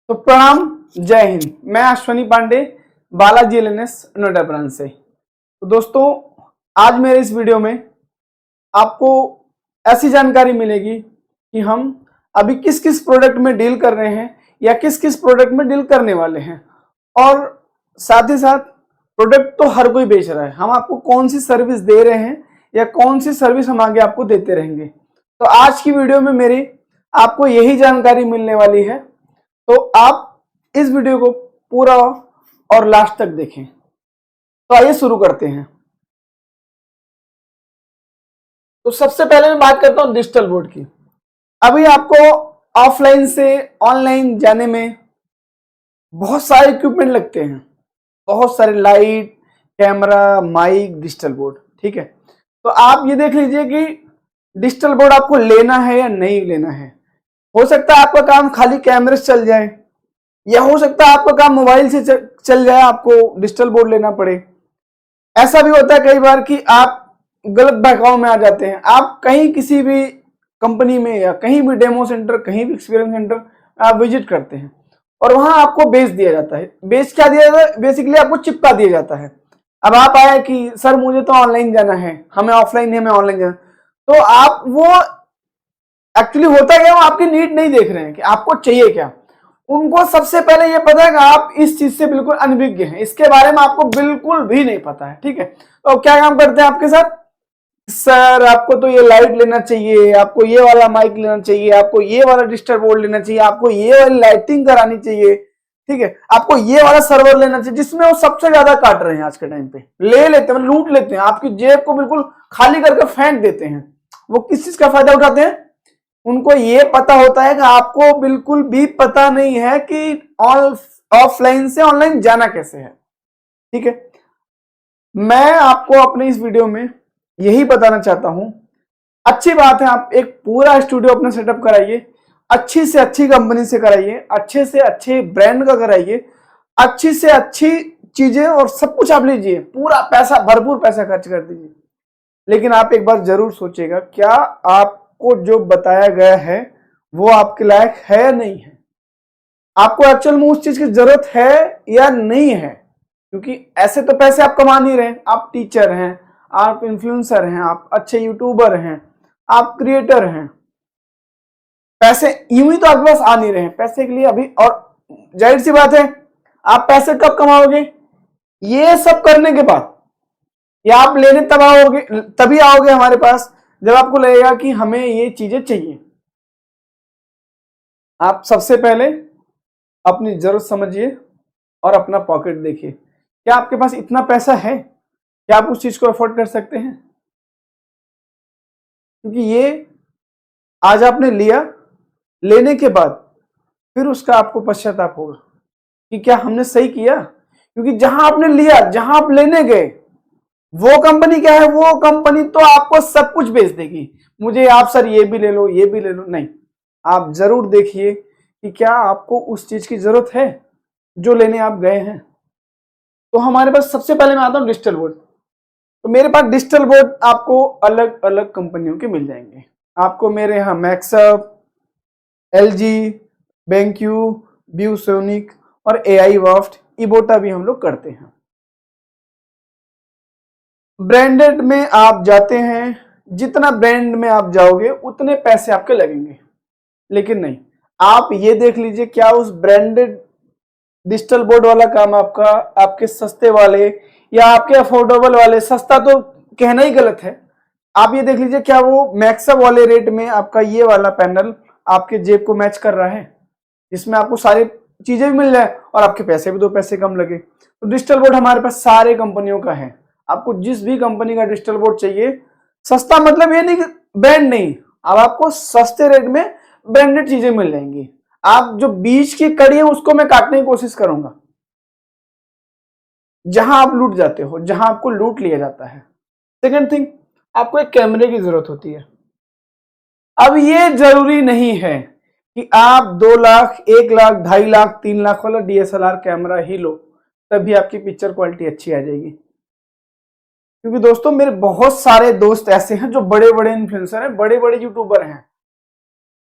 तो प्रणाम, जय हिंद। मैं अश्वनी पांडे, बालाजी एलएनएस नोएडा ब्रांच से। तो दोस्तों, आज मेरे इस वीडियो में आपको ऐसी जानकारी मिलेगी कि हम अभी किस किस प्रोडक्ट में डील कर रहे हैं या किस किस प्रोडक्ट में डील करने वाले हैं, और साथ ही साथ प्रोडक्ट तो हर कोई बेच रहा है, हम आपको कौन सी सर्विस दे रहे हैं या कौन सी सर्विस हम आगे आपको देते रहेंगे। तो आज की वीडियो में मेरी आपको यही जानकारी मिलने वाली है, तो आप इस वीडियो को पूरा और लास्ट तक देखें। तो आइए शुरू करते हैं। तो सबसे पहले मैं बात करता हूं डिजिटल बोर्ड की। अभी आपको ऑफलाइन से ऑनलाइन जाने में बहुत सारे इक्विपमेंट लगते हैं, बहुत सारे light, camera, mic, digital board, ठीक है। तो आप ये देख लीजिए कि डिजिटल बोर्ड आपको लेना है या नहीं लेना है। हो सकता है आपका काम खाली कैमरे से चल जाए, या हो सकता है आपका काम मोबाइल से चल जाए, आपको डिजिटल बोर्ड लेना पड़े। ऐसा भी होता है कई बार कि आप गलत बहकाव में आ जाते हैं। आप कहीं किसी भी कंपनी में या कहीं भी डेमो सेंटर, कहीं भी एक्सपीरियंस सेंटर आप विजिट करते हैं और वहां आपको बेच दिया जाता है। बेच क्या दिया जाता है? बेसिकली आपको चिपका दिया जाता है। अब आप आए कि सर मुझे तो ऑनलाइन जाना है, हमें ऑफलाइन नहीं, हमें ऑनलाइन जाना, तो आप वो एक्चुअली होता क्या, वो आपकी नीड नहीं देख रहे हैं कि आपको चाहिए क्या। उनको सबसे पहले ये पता है कि आप इस चीज से बिल्कुल अनभिज्ञ हैं, इसके बारे में आपको बिल्कुल भी नहीं पता है, ठीक है। तो क्या काम करते हैं आपके साथ? सर आपको तो ये लाइट लेना चाहिए, आपको ये वाला माइक लेना चाहिए, आपको ये वाला डिजिटल बोर्ड लेना चाहिए, आपको ये वाली लाइटिंग करानी चाहिए, ठीक है, आपको ये वाला सर्वर लेना चाहिए, जिसमें वो सबसे ज्यादा काट रहे हैं आज के टाइम पे। ले लेते हैं, लूट लेते हैं, आपकी जेब को बिल्कुल खाली करके फेंक देते हैं। वो किस चीज का फायदा उठाते हैं? उनको ये पता होता है कि आपको बिल्कुल भी पता नहीं है कि ऑफलाइन से ऑनलाइन जाना कैसे है, ठीक है। मैं आपको अपने इस वीडियो में यही बताना चाहता हूं। अच्छी बात है, आप एक पूरा स्टूडियो अपना सेटअप कराइए, अच्छी से अच्छी कंपनी से कराइए, अच्छे से अच्छे ब्रांड का कराइए, अच्छी से अच्छी चीजें और सब कुछ आप लीजिए, पूरा पैसा, भरपूर पैसा खर्च कर दीजिए। लेकिन आप एक बार जरूर सोचिएगा, क्या आपको जो बताया गया है वो आपके लायक है या नहीं है, आपको एक्चुअल में उस चीज की जरूरत है या नहीं है। क्योंकि ऐसे तो पैसे आप कमा नहीं रहे, आप टीचर हैं, आप इन्फ्लुएंसर हैं, आप अच्छे यूट्यूबर हैं, आप क्रिएटर हैं, पैसे यूं ही तो आपके पास आ नहीं रहे हैं पैसे के लिए अभी। और जाहिर सी बात है, आप पैसे कब कमाओगे? ये सब करने के बाद, या आप लेने तब आओगे, तभी आओगे हमारे पास जब आपको लगेगा कि हमें ये चीजें चाहिए। आप सबसे पहले अपनी जरूरत समझिए और अपना पॉकेट देखिए, क्या आपके पास इतना पैसा है, क्या आप उस चीज को अफोर्ड कर सकते हैं? क्योंकि ये आज आपने लिया, लेने के बाद फिर उसका आपको पश्चाताप होगा कि क्या हमने सही किया। क्योंकि जहां आपने लिया, जहां आप लेने गए, वो कंपनी क्या है, वो कंपनी तो आपको सब कुछ बेच देगी। मुझे आप सर ये भी ले लो, ये भी ले लो, नहीं। आप जरूर देखिए कि क्या आपको उस चीज की जरूरत है जो लेने आप गए हैं। तो हमारे पास सबसे पहले मैं आता हूं डिजिटल बोर्ड। तो मेरे पास डिजिटल बोर्ड आपको अलग अलग कंपनियों के मिल जाएंगे। आपको मेरे यहाँ मैक्सअप, एलजी, बेंक्यू, ब्यूसोनिक और एआई वाफ्ट, इबोटा भी हम लोग करते हैं। ब्रांडेड में आप जाते हैं, जितना ब्रांड में आप जाओगे उतने पैसे आपके लगेंगे। लेकिन नहीं, आप ये देख लीजिए, क्या उस ब्रांडेड डिजिटल बोर्ड वाला काम आपका आपके सस्ते वाले या आपके अफोर्डेबल वाले, सस्ता तो कहना ही गलत है, आप ये देख लीजिए क्या वो मैक्सअप वाले रेट में आपका ये वाला पैनल आपके जेब को मैच कर रहा है, जिसमें आपको सारी चीजें भी मिल जाए और आपके पैसे भी 2 पैसे कम लगे। तो डिजिटल बोर्ड हमारे पास सारे कंपनियों का है। आपको जिस भी कंपनी का डिजिटल बोर्ड चाहिए, सस्ता मतलब ये नहीं कि ब्रांड नहीं, अब आपको सस्ते रेट में ब्रांडेड चीजें मिल जाएंगी। आप जो बीच की कड़ी है उसको मैं काटने की कोशिश करूंगा, जहां आप लूट जाते हो, जहां आपको लूट लिया जाता है। सेकंड थिंग, आपको एक कैमरे की जरूरत होती है। अब ये जरूरी नहीं है कि आप 2 लाख, 1 लाख, 2.5 लाख, 3 लाख वाला डीएसएलआर कैमरा ही लो, तभी आपकी पिक्चर क्वालिटी अच्छी आ जाएगी। क्योंकि दोस्तों, मेरे बहुत सारे दोस्त ऐसे हैं जो बड़े बड़े इन्फ्लुएंसर हैं, बड़े बड़े यूट्यूबर हैं,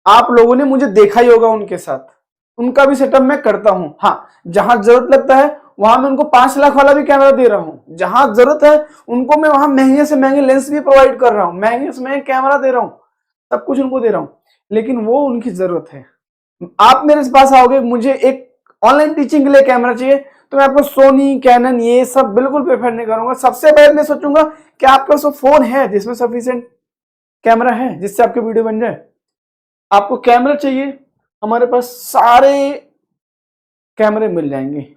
आप लोगों ने मुझे देखा ही होगा उनके साथ। उनका भी सेटअप मैं करता हूं। हाँ, जहां जरूरत लगता है वहां मैं उनको 5 लाख वाला भी कैमरा दे रहा हूं, जहां जरूरत है उनको मैं वहां महंगे से महंगे लेंस भी प्रोवाइड कर रहा हूं, महंगे से महंगे कैमरा दे रहा हूं, सब कुछ उनको दे रहा हूं, लेकिन वो उनकी जरूरत है। आप मेरे पास आओगे, मुझे एक ऑनलाइन टीचिंग के लिए कैमरा चाहिए, तो मैं आपको सोनी, कैनन ये सब बिल्कुल प्रेफर नहीं करूंगा। सबसे पहले मैं सोचूंगा कि आपके पास फोन है जिसमें सफिशिएंट कैमरा है जिससे आपकी वीडियो बन जाए। आपको कैमरा चाहिए, हमारे पास सारे कैमरे मिल जाएंगे।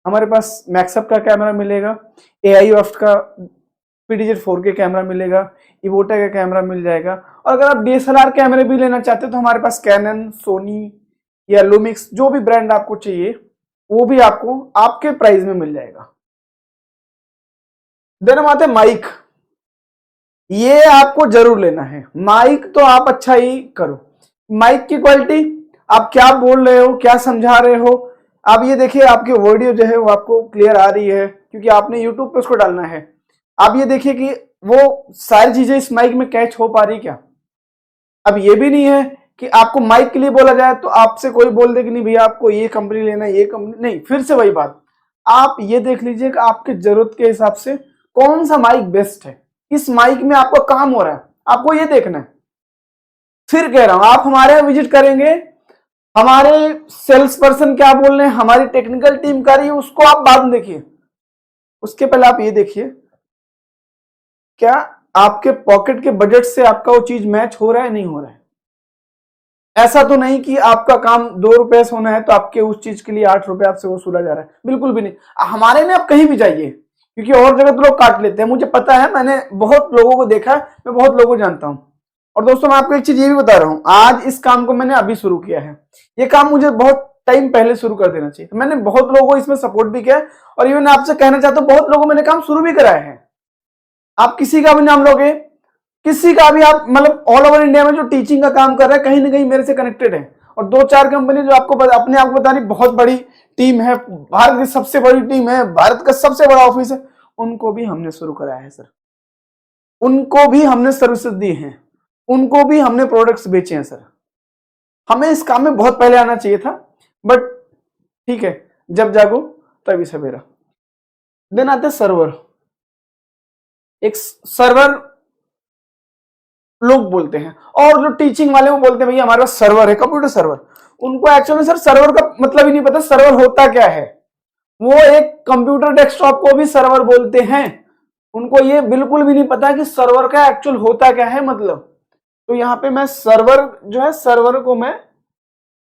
हमारे पास मैक्सअप का कैमरा मिलेगा, AIOFT का PDZ 4K कैमरा मिलेगा, इवोटा का कैमरा मिल जाएगा। और अगर आप DSLR कैमरे भी लेना चाहते हो तो हमारे पास कैनन, सोनी या लुमिक्स, जो भी ब्रांड आपको चाहिए वो भी आपको आपके प्राइस में मिल जाएगा। देन हम आते हैं माइक। ये आपको जरूर लेना है माइक, तो आप अच्छा ही करो। माइक की क्वालिटी, आप क्या बोल रहे हो, क्या समझा रहे हो, आप ये देखिए आपकी वीडियो जो है वो आपको क्लियर आ रही है क्योंकि आपने यूट्यूब पे उसको डालना है। आप ये देखिए कि वो सारी चीजें इस माइक में कैच हो पा रही क्या। अब ये भी नहीं है कि आपको माइक के लिए बोला जाए तो आपसे कोई बोल दे कि नहीं भैया आपको ये कंपनी लेना है, ये कंपनी नहीं, फिर से वही बात। आप ये देख लीजिए कि आपके जरूरत के हिसाब से कौन सा माइक बेस्ट है, इस माइक में आपका काम हो रहा है, आपको ये देखना है। फिर कह रहा हूं, आप हमारे यहाँ विजिट करेंगे, हमारे सेल्स पर्सन क्या बोल रहे हैं, हमारी टेक्निकल टीम कर रही है, उसको आप बाद में देखिए। उसके पहले आप ये देखिए क्या आपके पॉकेट के बजट से आपका वो चीज मैच हो रहा है, नहीं हो रहा है। ऐसा तो नहीं कि आपका काम 2 रुपए से होना है तो आपके उस चीज के लिए 8 रुपए आपसे वसूला जा रहा है, बिल्कुल भी नहीं। हमारे में आप कहीं भी जाइए, क्योंकि और जगह तो लोग काट लेते हैं, मुझे पता है, मैंने बहुत लोगों को देखा है, मैं बहुत लोगों को जानता हूं। और दोस्तों मैं आपको एक चीज ये भी बता रहा हूं, आज इस काम को मैंने अभी शुरू किया है, ये काम मुझे बहुत टाइम पहले शुरू कर देना चाहिए। तो मैंने बहुत लोगों को इसमें सपोर्ट भी किया है, और इवन आपसे कहना चाहता हूं बहुत लोगों को मैंने काम शुरू भी कराया है। आप किसी का भी नाम लोगे, किसी का भी, आप मतलब ऑल ओवर इंडिया में जो टीचिंग का काम कर रहा है कहीं ना कहीं मेरे से कनेक्टेड है। और 2-4 कंपनी जो आपको अपने आप को बता रही बहुत बड़ी टीम है, भारत की सबसे बड़ी टीम है, भारत का सबसे बड़ा ऑफिस है, उनको भी हमने शुरू कराया है सर, उनको भी हमने सर्विसेज दी हैं, उनको भी हमने प्रोडक्ट्स बेचे हैं सर। हमें इस काम में बहुत पहले आना चाहिए था, बट ठीक है, जब जागो तभी सवेरा। देन आते सर्वर। एक सर्वर लोग बोलते हैं, और जो टीचिंग वाले वो बोलते हैं भैया हमारे पास सर्वर है, कंप्यूटर सर्वर। उनको एक्चुअली सर सर्वर का मतलब ही नहीं पता सर्वर होता क्या है। वो एक कंप्यूटर डेस्कटॉप को भी सर्वर बोलते हैं, उनको ये बिल्कुल भी नहीं पता कि सर्वर का एक्चुअल होता क्या है मतलब। तो यहाँ पे मैं सर्वर जो है, सर्वर को मैं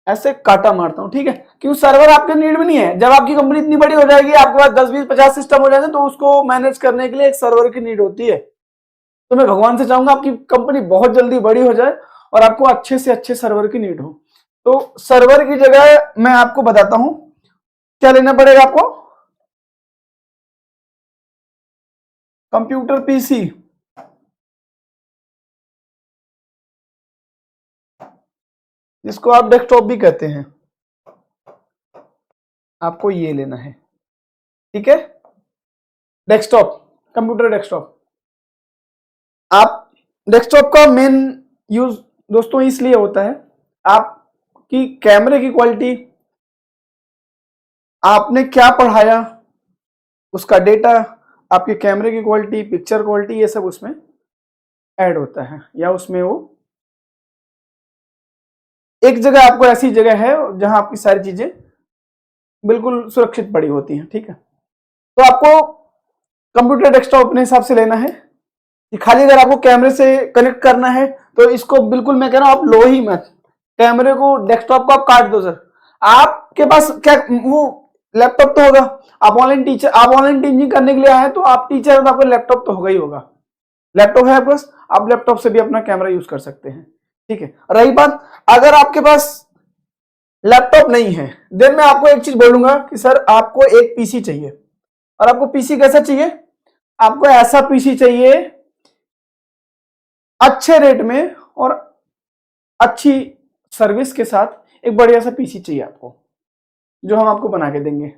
ऐसे काटा मारता हूं, ठीक है, क्योंकि सर्वर आपके नीड में नहीं है। जब आपकी कंपनी इतनी बड़ी हो जाएगी, आपके पास 10-20-50 सिस्टम हो जाएंगे, तो उसको मैनेज करने के लिए एक सर्वर की नीड होती है। तो मैं भगवान से चाहूंगा आपकी कंपनी बहुत जल्दी बड़ी हो जाए और आपको अच्छे से अच्छे सर्वर की नीड हो। तो सर्वर की जगह मैं आपको बताता हूं क्या लेना पड़ेगा आपको। कंप्यूटर पीसी, जिसको आप डेस्कटॉप भी कहते हैं, आपको ये लेना है, ठीक है। Desktop, computer desktop. आप डेस्कटॉप का मेन यूज दोस्तों इसलिए होता है, आपकी कैमरे की क्वालिटी, आपने क्या पढ़ाया उसका डेटा, आपके कैमरे की क्वालिटी, पिक्चर क्वालिटी, ये सब उसमें ऐड होता है, या उसमें वो एक जगह आपको ऐसी जगह है जहां आपकी सारी चीजें बिल्कुल सुरक्षित पड़ी होती हैं, ठीक है। तो आपको कंप्यूटर डेस्कटॉप अपने हिसाब से लेना है कि खाली अगर आपको कैमरे से कनेक्ट करना है तो इसको बिल्कुल मैं कह रहा हूं आप लो ही मत, कैमरे को डेस्कटॉप को आप काट दो सर। आपके पास क्या वो लैपटॉप तो होगा, आप ऑनलाइन टीचर, आप ऑनलाइन टीचिंग करने के लिए आए तो आप टीचर, तो आपका लैपटॉप तो होगा ही होगा। लैपटॉप है आपके पास, आप लैपटॉप से भी अपना कैमरा यूज कर सकते हैं, ठीक है। रही बात अगर आपके पास लैपटॉप नहीं है, देन मैं आपको एक चीज बोलूंगा कि सर आपको एक पीसी चाहिए। और आपको पीसी कैसा चाहिए, आपको ऐसा पीसी चाहिए अच्छे रेट में और अच्छी सर्विस के साथ, एक बढ़िया सा पीसी चाहिए आपको, जो हम आपको बना के देंगे।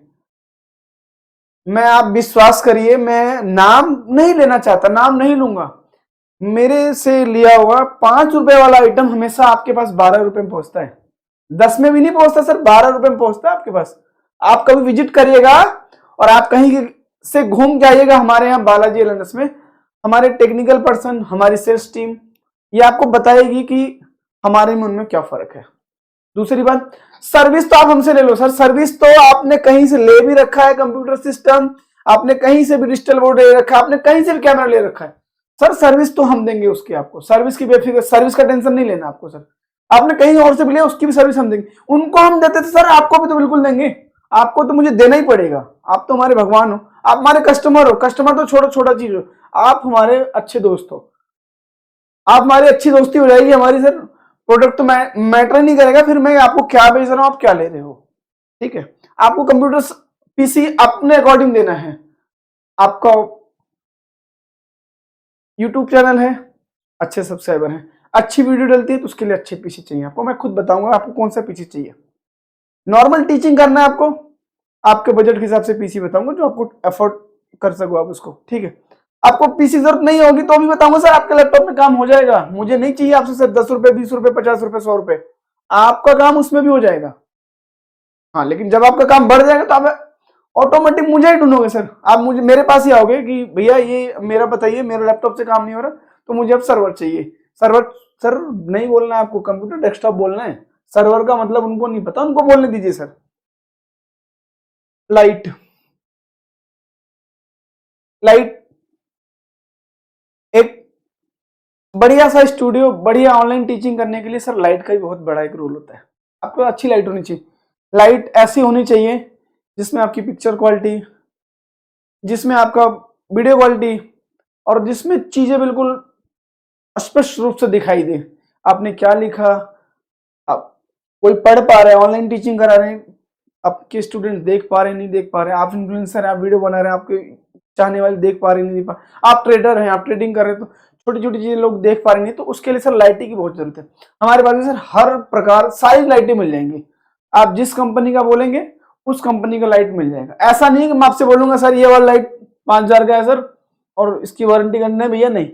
मैं, आप विश्वास करिए, मैं नाम नहीं लेना चाहता, नाम नहीं लूंगा, मेरे से लिया हुआ 5 रुपए वाला आइटम हमेशा आपके पास 12 रुपए में पहुंचता है। 10 में भी नहीं पहुंचता सर, 12 रुपए में पहुंचता है आपके पास। आप कभी विजिट करिएगा और आप कहीं से घूम जाइएगा हमारे यहाँ बालाजी एलएनएस में, हमारे टेक्निकल पर्सन, हमारी सेल्स टीम ये आपको बताएगी कि हमारे में उनमें क्या फर्क है। दूसरी बात, सर्विस तो आप हमसे ले लो सर, सर्विस तो आपने कहीं से ले भी रखा है, कंप्यूटर सिस्टम आपने कहीं से भी डिजिटल बोर्ड ले रखा है, आपने कहीं से भी कैमरा ले रखा है सर, सर्विस तो हम देंगे उसकी आपको, सर्विस की बेफिक्र, सर्विस का टेंशन नहीं लेना आपको सर। आपने कहीं और से भी लिया उसकी भी सर्विस हम देंगे, उनको हम देते थे सर, आपको भी तो बिल्कुल देंगे, आपको तो मुझे देना ही पड़ेगा, आप तो हमारे भगवान हो, आप हमारे कस्टमर हो, कस्टमर तो छोटा छोटा चीज हो, आप हमारे अच्छे दोस्त हो, आप हमारी अच्छी दोस्ती हो जाएगी हमारी सर, प्रोडक्ट तो मैटर नहीं करेगा फिर मैं आपको क्या बेच रहा हूं, आप क्या ले रहे हो, ठीक है। आपको कंप्यूटर पीसी अपने अकॉर्डिंग देना है, आपका यूट्यूब चैनल है, अच्छे सब्सक्राइबर हैं, अच्छी वीडियो डलती है तो उसके लिए अच्छे पीसी चाहिए आपको, मैं खुद बताऊंगा आपको कौन सा पीसी चाहिए। नॉर्मल टीचिंग करना है आपको, आपके बजट के हिसाब से पीसी बताऊंगा जो आपको अफोर्ड कर सको आप उसको, ठीक है। आपको पीसी जरूरत नहीं होगी तो भी बताऊंगा सर, आपके लैपटॉप में काम हो जाएगा, मुझे नहीं चाहिए आपसे सर 10 रुपए 20 रुपए 50 रुपए 100 रुपए, आपका काम उसमें भी हो जाएगा। हाँ, लेकिन जब आपका काम बढ़ जाएगा तो आप ऑटोमेटिक मुझे ही ढूंढोगे सर, आप मुझे मेरे पास ही आओगे कि भैया ये मेरा बताइए, मेरा लैपटॉप से काम नहीं हो रहा तो मुझे अब सर्वर चाहिए। सर्वर सर नहीं बोलना है आपको, कंप्यूटर डेस्कटॉप बोलना है, सर्वर का मतलब उनको नहीं पता, उनको बोलने दीजिए सर। लाइट, लाइट एक बढ़िया सा स्टूडियो, बढ़िया ऑनलाइन टीचिंग करने के लिए सर लाइट का भी बहुत बड़ा एक रोल होता है। आपको अच्छी लाइट होनी चाहिए, लाइट ऐसी होनी चाहिए जिसमें आपकी पिक्चर क्वालिटी, जिसमें आपका वीडियो क्वालिटी और जिसमें चीजें बिल्कुल स्पष्ट रूप से दिखाई दे, आपने क्या लिखा, आप कोई पढ़ पा रहे हैं, ऑनलाइन टीचिंग करा रहे हैं, आपके स्टूडेंट देख पा रहे हैं नहीं देख पा रहे हैं, आप इन्फ्लुएंसर हैं, आप वीडियो बना रहे हैं, आपके चाहने वाले देख पा रहे नहीं देख पा रहे, आप ट्रेडर हैं, आप ट्रेडिंग कर रहे हैं तो छोटी छोटी चीजें लोग देख पा रहे नहीं, तो उसके लिए सर लाइटिंग की बहुत जरूरत है। हमारे पास में सर हर प्रकार सारी लाइटें मिल जाएंगी, आप जिस कंपनी का बोलेंगे उस कंपनी का लाइट मिल जाएगा। ऐसा नहीं कि मैं आपसे बोलूंगा सर ये वाला लाइट 5,000 का है सर और इसकी वारंटी करना है भैया, नहीं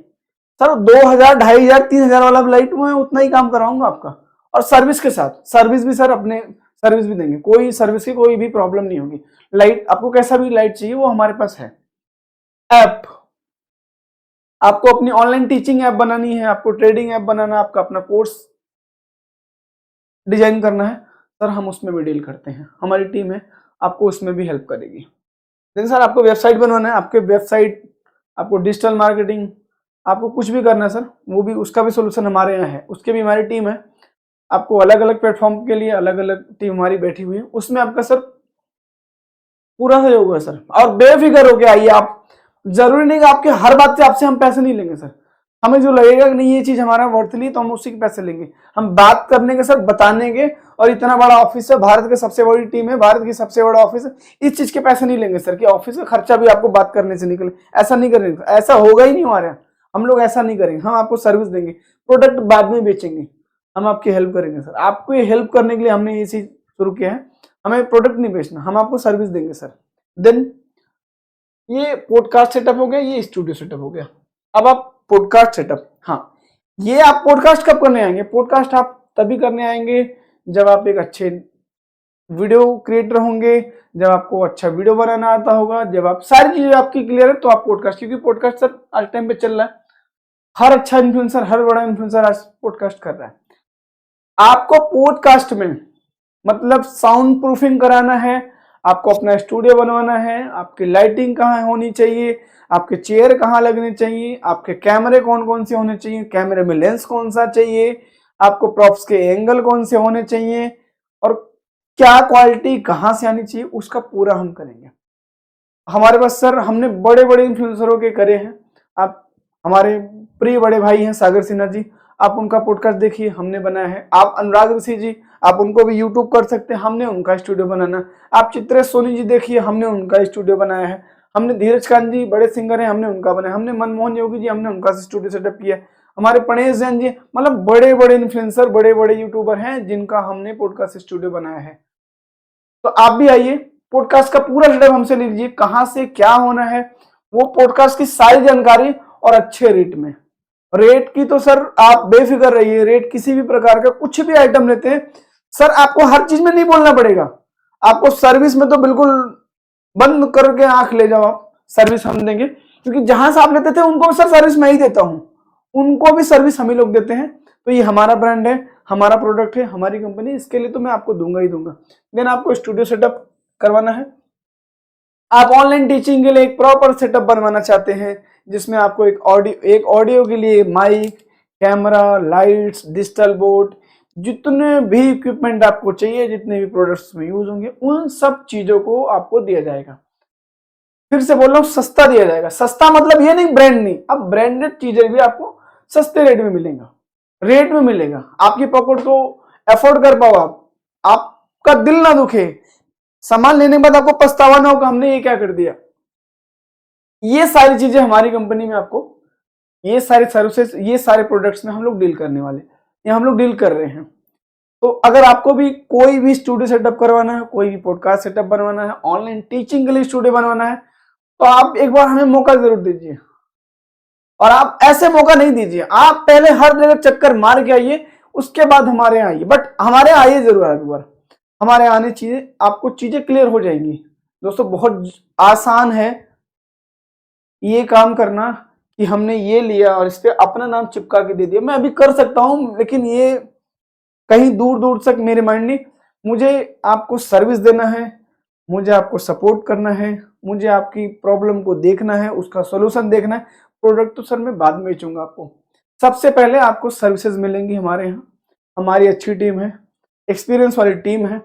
सर, 2,000 2,500 3,000 वाला लाइट में उतना ही काम कराऊंगा आपका, और सर्विस के साथ, सर्विस भी सर अपने सर्विस भी देंगे, कोई सर्विस की कोई भी प्रॉब्लम नहीं होगी। लाइट आपको कैसा भी लाइट चाहिए वो हमारे पास है। ऐप, आपको अपनी ऑनलाइन टीचिंग ऐप बनानी है, आपको ट्रेडिंग ऐप बनाना, आपका अपना कोर्स डिजाइन करना है सर, हम उसमें भी डील करते हैं, हमारी टीम है, आपको उसमें भी हेल्प करेगी। लेकिन सर आपको वेबसाइट बनवाना है, आपके वेबसाइट, आपको डिजिटल मार्केटिंग, आपको कुछ भी करना है सर, वो भी उसका भी सोल्यूशन हमारे यहाँ है, उसके भी हमारी टीम है। आपको अलग अलग प्लेटफॉर्म के लिए अलग अलग टीम हमारी बैठी हुई है, उसमें आपका सर पूरा सहयोग है सर, और बेफिक्र होके आइए आप, जरूरी नहीं कि आपके हर बात से आपसे हम पैसे नहीं लेंगे सर, हमें जो लगेगा कि नहीं ये चीज हमारा वर्थली तो हम उसी के पैसे लेंगे, हम बात करने के सर बताने के, और इतना बड़ा ऑफिस है, भारत की सबसे बड़ी टीम है, भारत की सबसे बड़ा ऑफिस है, इस चीज के पैसे नहीं लेंगे सर कि ऑफिस का खर्चा भी आपको बात करने से निकले, ऐसा नहीं करेंगे, ऐसा होगा ही नहीं हमारे यहाँ, हम लोग ऐसा नहीं करेंगे, हम आपको सर्विस देंगे, प्रोडक्ट बाद में बेचेंगे, हम आपकी हेल्प करेंगे सर, आपको ये हेल्प करने के लिए हमने ये चीज शुरू किया है, हमें प्रोडक्ट नहीं बेचना, हम आपको सर्विस देंगे सर। देन ये पॉडकास्ट सेटअप हो गया, ये स्टूडियो सेटअप हो गया, अब आप पॉडकास्ट सेटअप, हाँ ये आप पॉडकास्ट कब करने आएंगे, पॉडकास्ट आप तभी करने आएंगे जब आप एक अच्छे वीडियो क्रिएटर होंगे, जब आपको अच्छा वीडियो बनाना आता होगा, जब आप सारी चीजें आपकी क्लियर है तो आप पॉडकास्ट, क्योंकि पॉडकास्ट सर आज टाइम पे चल रहा है, हर अच्छा इन्फ्लुएंसर, हर बड़ा इन्फ्लुएंसर आज पॉडकास्ट कर रहा है। आपको पॉडकास्ट में मतलब साउंड प्रूफिंग कराना है, आपको अपना स्टूडियो बनवाना है, आपकी लाइटिंग कहाँ होनी चाहिए, आपके चेयर कहाँ लगने चाहिए, आपके कैमरे कौन कौन से होने चाहिए, कैमरे में लेंस कौन सा चाहिए, आपको प्रॉप्स के एंगल कौन से होने चाहिए, और क्या क्वालिटी कहाँ से आनी चाहिए, उसका पूरा हम करेंगे। हमारे पास सर हमने बड़े बड़े इन्फ्लुएंसरों के करे हैं, आप हमारे प्रिय बड़े भाई हैं सागर सिन्हा जी, आप उनका पॉडकास्ट देखिए, हमने बनाया है। आप अनुराग ऋषि जी, आप उनको भी यूट्यूब कर सकते हैं, हमने उनका स्टूडियो बनाना। आप चित्रेश सोनी जी देखिए, हमने उनका स्टूडियो बनाया है। हमने धीरज खान जी बड़े सिंगर हैं, हमने उनका बनाया। हमने मनमोहन योगी जी, हमने उनका स्टूडियो सेटअप किया। हमारे प्रणेश जैन जी, मतलब बड़े बड़े इन्फ्लुएंसर, बड़े बड़े यूट्यूबर हैं जिनका हमने पॉडकास्ट स्टूडियो बनाया है। तो आप भी आइए, पॉडकास्ट का पूरा सेटअप हमसे लीजिए, कहाँ से क्या होना है, वो पॉडकास्ट की सारी जानकारी और अच्छे रेट में। रेट की तो सर आप बेफिक्र रहिए, रेट किसी भी प्रकार का कुछ भी आइटम लेते हैं सर आपको हर चीज में नहीं बोलना पड़ेगा, आपको सर्विस में तो बिल्कुल बंद करके आंख ले जाओ आप, सर्विस हम देंगे, क्योंकि जहां से आप लेते थे उनको भी सर सर्विस मैं ही देता हूं, उनको भी सर्विस हम ही लोग देते हैं। तो ये हमारा ब्रांड है, हमारा प्रोडक्ट है, हमारी कंपनी, इसके लिए तो मैं आपको दूंगा ही दूंगा। देन आपको स्टूडियो सेटअप करवाना है, आप ऑनलाइन टीचिंग के लिए एक प्रॉपर सेटअप बनवाना चाहते हैं जिसमें आपको एक ऑडियो के लिए mic, camera, lights, digital board, जितने भी इक्विपमेंट आपको चाहिए, जितने भी प्रोडक्ट्स में यूज होंगे, उन सब चीजों को आपको दिया जाएगा। फिर से बोल रहा हूं, सस्ता दिया जाएगा। सस्ता मतलब ये नहीं ब्रांड नहीं, अब ब्रांडेड चीजें भी आपको सस्ते रेट में मिलेगा, रेट में मिलेगा, आपकी पॉकेट को अफोर्ड कर पाओ आप, आपका दिल ना दुखे, सामान लेने के बाद आपको पछतावा ना होगा हमने ये क्या कर दिया। ये सारी चीजें हमारी कंपनी में आपको, ये सारी सर्विसेज, ये सारे प्रोडक्ट्स में हम लोग डील करने वाले, ये हम लोग डील कर रहे हैं। तो अगर आपको भी कोई भी स्टूडियो सेटअप करवाना है, कोई भी पॉडकास्ट सेटअप बनवाना है, ऑनलाइन टीचिंग के लिए स्टूडियो बनवाना है, तो आप एक बार हमें मौका जरूर दीजिए। और आप ऐसे मौका नहीं दीजिए, आप पहले हर जगह चक्कर मार के आइए, उसके बाद हमारे यहाँ आइए, बट हमारे यहाँ आइए जरूर एक बार, हमारे आने चीजें आपको चीजें क्लियर हो जाएंगी। दोस्तों बहुत आसान है ये काम करना कि हमने ये लिया और इस पे अपना नाम चिपका के दे दिया। मैं अभी कर सकता हूं, लेकिन ये कहीं दूर दूर तक मेरे माइंड नहीं। मुझे आपको सर्विस देना है, मुझे आपको सपोर्ट करना है, मुझे आपकी प्रॉब्लम को देखना है, उसका सोल्यूशन देखना है। प्रोडक्ट तो सर मैं बाद में बेचूंगा आपको, सबसे पहले आपको सर्विसेज मिलेंगी हमारे यहाँ। हमारी अच्छी टीम है, एक्सपीरियंस वाली टीम है,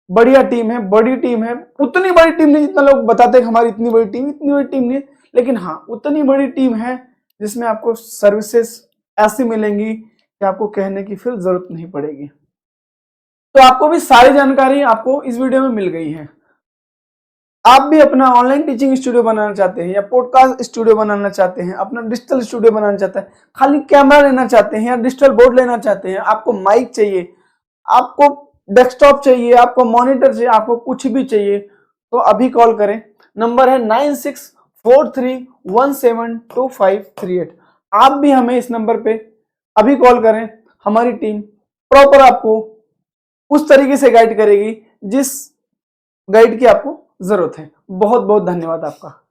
बढ़िया टीम है, बड़ी टीम है। उतनी बड़ी टीम नहीं जितना लोग बताते हैं हमारी इतनी बड़ी टीम, इतनी बड़ी टीम नहीं, लेकिन हाँ उतनी बड़ी टीम है जिसमें आपको सर्विसेज ऐसी मिलेंगी कि आपको कहने की फिर जरूरत नहीं पड़ेगी। तो आपको भी सारी जानकारी आपको इस वीडियो में मिल गई है। आप भी अपना ऑनलाइन टीचिंग स्टूडियो बनाना चाहते हैं या पॉडकास्ट स्टूडियो बनाना चाहते हैं, अपना डिजिटल स्टूडियो बनाना चाहते हैं, खाली कैमरा लेना चाहते हैं या डिजिटल बोर्ड लेना चाहते हैं, आपको माइक चाहिए, आपको डेस्कटॉप चाहिए, आपको मॉनिटर चाहिए, आपको कुछ भी चाहिए, तो अभी कॉल करें। नंबर है 9643172538। आप भी हमें इस नंबर पे अभी कॉल करें, हमारी टीम प्रॉपर आपको उस तरीके से गाइड करेगी जिस गाइड की आपको जरूरत है। बहुत बहुत धन्यवाद आपका।